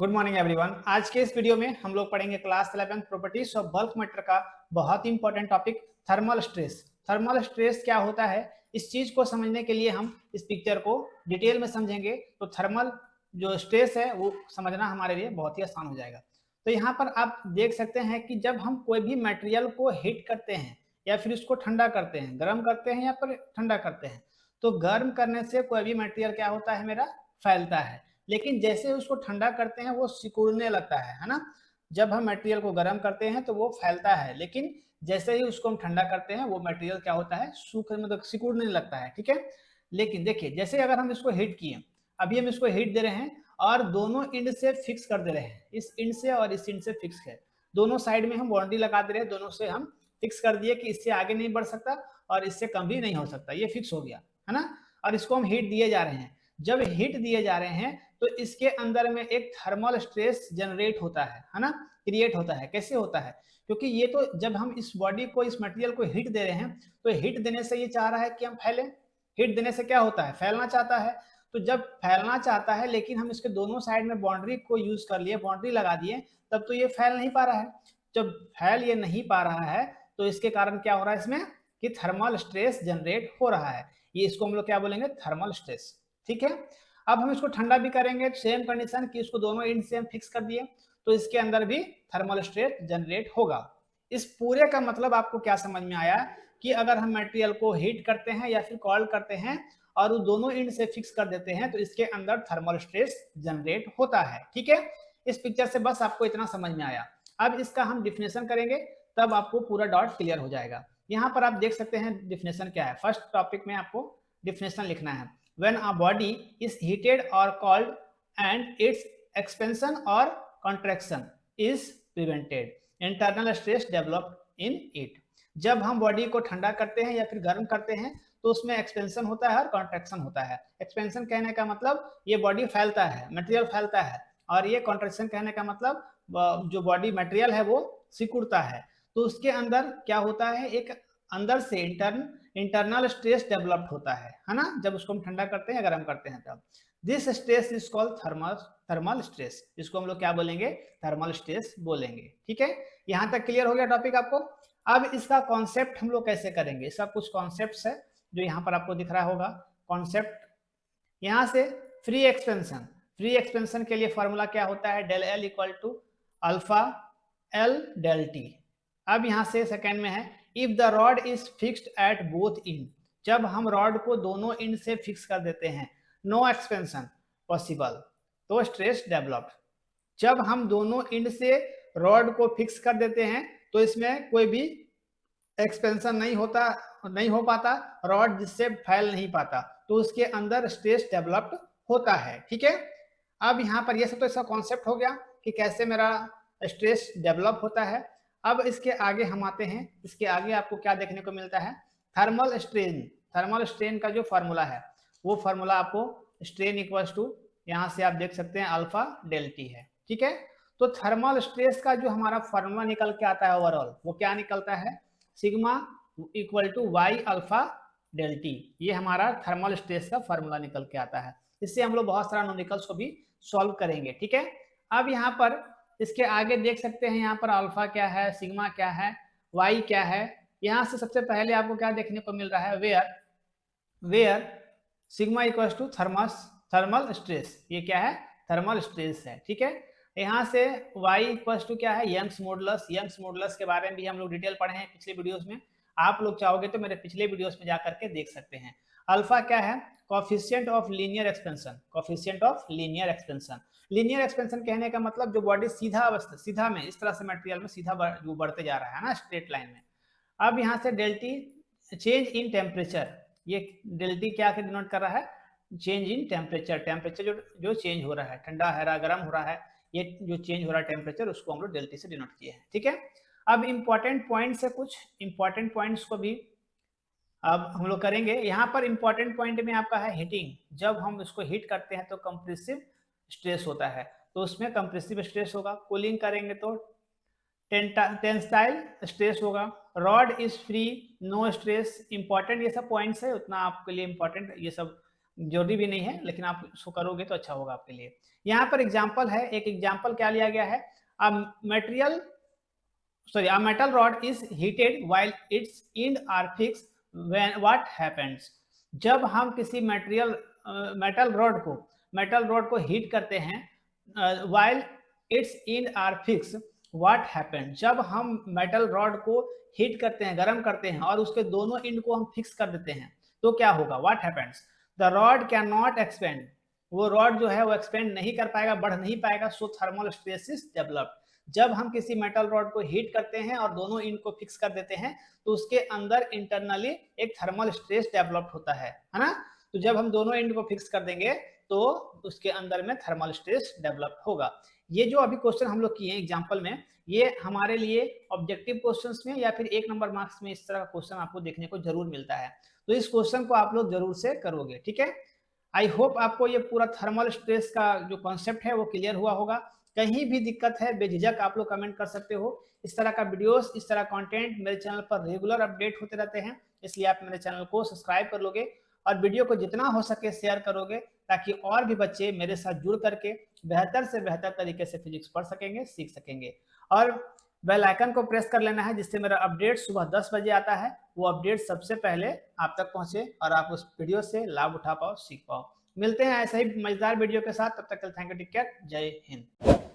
Good morning everyone. आज के इस वीडियो में हम लोग पढ़ेंगे class 11 properties of bulk matter का बहुत ही important topic thermal stress. Thermal stress क्या होता है, इस चीज को समझने के लिए हम इस पिक्चर को डिटेल में समझेंगे तो थर्मल जो स्ट्रेस है वो समझना हमारे लिए बहुत ही आसान हो जाएगा। तो यहाँ पर आप देख सकते हैं कि जब हम कोई भी मटेरियल को हीट करते हैं या फिर उसको ठंडा करते हैं, गर्म करते हैं या फिर ठंडा करते हैं, तो गर्म करने से कोई भी मटेरियल क्या होता है, मेरा फैलता है। लेकिन जैसे उसको ठंडा करते हैं वो सिकुड़ने लगता है ना। जब हम मटेरियल को गर्म करते हैं तो वो फैलता है, लेकिन जैसे ही उसको हम ठंडा करते हैं वो मटेरियल क्या होता है, सूख मतलब सिकुड़ने लगता है। ठीक है, लेकिन देखिए जैसे अगर हम इसको हीट किए, अभी हम इसको हीट दे रहे हैं और दोनों इंड से फिक्स कर दे रहे हैं, इस इंड से और इस इंड से फिक्स है, दोनों साइड में हम बाउंड्री लगा दे रहे हैं, दोनों से हम फिक्स कर दिए कि इससे आगे नहीं बढ़ सकता और इससे कम भी नहीं हो सकता, ये फिक्स हो गया है ना। और इसको हम हीट दिए जा रहे हैं। जब हीट दिए जा रहे हैं तो इसके अंदर में एक थर्मल स्ट्रेस जनरेट होता है ना, क्रिएट होता है। कैसे होता है, क्योंकि ये तो जब हम इस बॉडी को, इस मटेरियल को हीट दे रहे हैं तो हीट देने से ये चाह रहा है कि हम फैले। हीट देने से क्या होता है, फैलना चाहता है। तो जब फैलना चाहता है लेकिन हम इसके दोनों साइड में बाउंड्री को यूज कर लिए, बाउंड्री लगा दिए, तब तो ये फैल नहीं पा रहा है। जब फैल ये नहीं पा रहा है तो इसके कारण क्या हो रहा है इसमें कि थर्मल स्ट्रेस जनरेट हो रहा है। ये इसको हम लोग क्या बोलेंगे, थर्मल स्ट्रेस। ठीक है, अब हम इसको ठंडा भी करेंगे, सेम कंडीशन कि इसको दोनों एंड से हम फिक्स कर दिए तो इसके अंदर भी थर्मल स्ट्रेस जनरेट होगा। इस पूरे का मतलब आपको क्या समझ में आया कि अगर हम मटेरियल को हीट करते हैं या फिर कॉल करते हैं और वो दोनों एंड से फिक्स कर देते हैं तो इसके अंदर थर्मल स्ट्रेस जनरेट होता है। ठीक है, इस पिक्चर से बस आपको इतना समझ में आया। अब इसका हम डिफिनेशन करेंगे तब आपको पूरा डॉट क्लियर हो जाएगा। यहाँ पर आप देख सकते हैं डिफिनेशन क्या है। फर्स्ट टॉपिक में आपको डिफिनेशन लिखना है। When a body is heated or cold and its expansion or contraction is prevented, internal stress developed in it। जब हम बॉडी को ठंडा करते हैं या फिर गर्म करते हैं तो उसमें एक्सपेंशन होता है और कॉन्ट्रैक्शन होता है। एक्सपेंशन कहने का मतलब ये बॉडी फैलता है, मटेरियल फैलता है, और ये कॉन्ट्रैक्शन कहने का मतलब जो बॉडी मटेरियल है वो सिकुड़ता है। तो उसके अंदर क्या होता है, एक अंदर से इंटरनल स्ट्रेस डेवलप्ड होता है ना, जब उसको हम ठंडा करते हैं, गर्म करते हैं तब। This stress is called thermal stress. इसको हम लोग क्या बोलेंगे, थर्मल स्ट्रेस बोलेंगे। ठीक है, यहां तक क्लियर हो गया टॉपिक आपको। अब इसका कॉन्सेप्ट हम लोग कैसे करेंगे, इसका कुछ कॉन्सेप्ट है जो यहाँ पर आपको दिख रहा होगा। कॉन्सेप्ट यहाँ से फ्री एक्सपेंशन, फ्री एक्सपेंशन के लिए फॉर्मूला क्या होता है, del L equal to alpha L del T. अब यहाँ से सेकेंड में है, if the rod is fixed at both end, जब हम रॉड को दोनों इंड से फिक्स कर देते हैं, नो एक्सपेंशन पॉसिबल, तो स्ट्रेस डेवलप्ड। जब हम दोनों इंड से रॉड को फिक्स कर देते हैं तो इसमें कोई भी एक्सपेंशन नहीं होता, नहीं हो पाता, रॉड जिससे फैल नहीं पाता, तो उसके अंदर स्ट्रेस डेवलप्ड होता है। ठीक है, अब यहाँ पर ये सब तो इसका कॉन्सेप्ट हो गया कि कैसे मेरा स्ट्रेस डेवलप होता है। अब इसके आगे हम आते हैं, इसके आगे आपको क्या देखने को मिलता है, थर्मल स्ट्रेन। थर्मल स्ट्रेन का जो फॉर्मूला है वो फॉर्मूला आपको स्ट्रेन इक्वल्स टू, यहाँ से आप देख सकते हैं अल्फा डेल टी है। ठीक है, तो थर्मल स्ट्रेस का जो हमारा फॉर्मूला निकल के आता है ओवरऑल, वो क्या निकलता है, sigma equal to Y alpha del T. ये हमारा थर्मल स्ट्रेस का फॉर्मूला निकल के आता है। इससे हम लोग बहुत सारा न्यूमेरिकल्स को भी सॉल्व करेंगे। ठीक है, अब यहाँ पर इसके आगे देख सकते हैं, यहाँ पर अल्फा क्या है, सिग्मा क्या है, वाई क्या है। यहाँ से सबसे पहले आपको क्या देखने को मिल रहा है, where sigma equals to thermal stress. ये क्या है, थर्मल स्ट्रेस है। ठीक है, यहाँ से y इक्वल्स टू क्या है, यंग्स मॉडुलस। यंग्स मॉडुलस के बारे में भी हम लोग डिटेल पढ़े हैं पिछले वीडियोस में, आप लोग चाहोगे तो मेरे पिछले वीडियोस में जाकर के देख सकते हैं। अल्फा क्या है, coefficient of linear expansion, coefficient of linear expansion. Linear expansion कहने का मतलब जो बॉडी सीधा अवस्था, सीधा में इस तरह से मटेरियल में सीधा बढ़ते जा रहा है ना, स्ट्रेट लाइन में। अब यहाँ से डेल्टी चेंज इन टेम्परेचर, ये डेल्टी क्या के डिनोट कर रहा है, चेंज इन टेम्परेचर। टेम्परेचर जो चेंज हो रहा है, ठंडा है, गर्म हो रहा है, ये जो चेंज हो रहा है टेम्परेचर, उसको हम लोग डेल्टी से डिनोट किए हैं। ठीक है, अब इंपॉर्टेंट पॉइंट्स है, कुछ इंपॉर्टेंट पॉइंट्स को भी अब हम लोग करेंगे। यहाँ पर इंपॉर्टेंट पॉइंट में आपका है हीटिंग। जब हम इसको हीट करते हैं तो कंप्रेसिव स्ट्रेस होता है, तो उसमें कंप्रेसिव स्ट्रेस होगा। कूलिंग करेंगे तो टेंसाइल स्ट्रेस होगा। Rod is free, no stress. Important ये सब पॉइंट्स है, उतना आपके लिए इंपॉर्टेंट ये सब जरूरी भी नहीं है, लेकिन आप उसको करोगे तो अच्छा होगा आपके लिए। यहाँ पर एग्जाम्पल है, एक एग्जाम्पल क्या लिया गया है, a metal rod is heated while its end are fixed, when what happens? जब हम किसी मेटल रॉड को हीट करते हैं, while its end are fixed, what happens? जब हम मेटल रॉड को हीट करते हैं, गर्म करते हैं और उसके दोनों एंड को हम फिक्स कर देते हैं, तो क्या होगा? What happens? The rod cannot expand, वो रॉड जो है वो एक्सपेंड नहीं कर पाएगा, बढ़ नहीं पाएगा, सो थर्मल स्ट्रेस इज डेवलप्ड। जब हम किसी मेटल रॉड को हीट करते हैं और दोनों एंड को फिक्स कर देते हैं, तो उसके अंदर इंटरनली एक थर्मल स्ट्रेस डेवलप होता है ना। तो जब हम दोनों एंड को फिक्स कर देंगे तो उसके अंदर में थर्मल स्ट्रेस डेवलप होगा। ये जो अभी क्वेश्चन हम लोग किए एग्जाम्पल में, ये हमारे लिए ऑब्जेक्टिव क्वेश्चंस में या फिर 1 नंबर मार्क्स में इस तरह का क्वेश्चन आपको देखने को जरूर मिलता है। तो इस क्वेश्चन को आप लोग जरूर से करोगे, ठीक है। आई होप आपको ये पूरा थर्मल स्ट्रेस का जो कॉन्सेप्ट है वो क्लियर हुआ होगा। कहीं भी दिक्कत है बेझिझक आप लोग कमेंट कर सकते हो। इस तरह का वीडियोस, इस तरह कंटेंट मेरे चैनल पर रेगुलर अपडेट होते रहते हैं, इसलिए आप मेरे चैनल को सब्सक्राइब कर लोगे और वीडियो को जितना हो सके शेयर करोगे, ताकि और भी बच्चे मेरे साथ जुड़ करके बेहतर से बेहतर तरीके से फिजिक्स पढ़ सकेंगे, सीख सकेंगे। और बेल आइकन को प्रेस कर लेना है, जिससे मेरा अपडेट सुबह 10 बजे आता है, वो अपडेट सबसे पहले आप तक पहुंचे और आप उस वीडियो से लाभ उठा पाओ, सीख पाओ। मिलते हैं ऐसे ही मजेदार वीडियो के साथ, तब तक के लिए थैंक यू, टेक केयर, जय हिंद।